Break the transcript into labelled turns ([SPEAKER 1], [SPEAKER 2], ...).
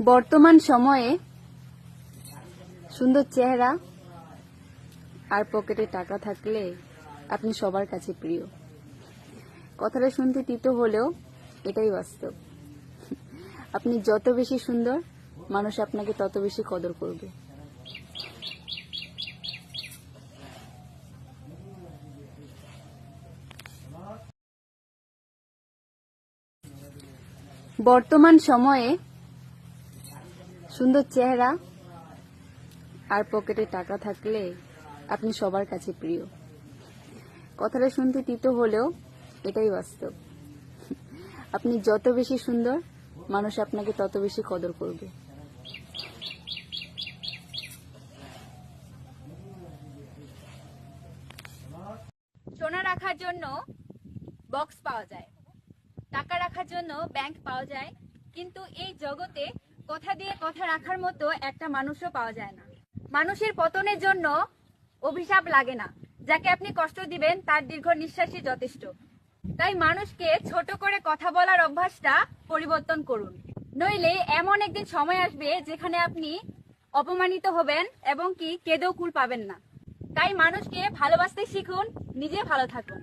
[SPEAKER 1] বর্তমান সময়ে সুন্দর চেহারা আর পকেটে টাকা থাকলে আপনি সবার কাছে প্রিয়। কথাটা শুনতে তিতো হলেও এটাই বাস্তব। আপনি যত বেশি সুন্দর, মানুষ আপনাকে তত বেশি কদর করবে। বর্তমান সময়ে সুন্দর চেহারা আর পকেটে টাকা থাকলে আপনি সবার কাছে প্রিয়। কথাটা শুনতে তিতো হলেও এটাই বাস্তব। আপনি যত বেশি সুন্দর, মানুষ আপনাকে তত বেশি কদর করবে।
[SPEAKER 2] সোনা রাখার জন্য বক্স পাওয়া যায়, টাকা রাখার জন্য ব্যাংক পাওয়া যায়, কিন্তু এই জগতে কথা দিয়ে কথা রাখার মতো একটা মানুষও পাওয়া যায় না। মানুষের পতনের জন্য অভিশাপ লাগে না, যাকে আপনি কষ্ট দিবেন তার দীর্ঘ নিঃশ্বাসই যথেষ্ট। তাই মানুষকে ছোট করে কথা বলার অভ্যাসটা পরিবর্তন করুন, নইলে এমন একদিন সময় আসবে যেখানে আপনি অপমানিত হবেন এবং কি কেঁদেও কুল পাবেন না। তাই মানুষকে ভালোবাসতে শিখুন, নিজে ভালো থাকুন।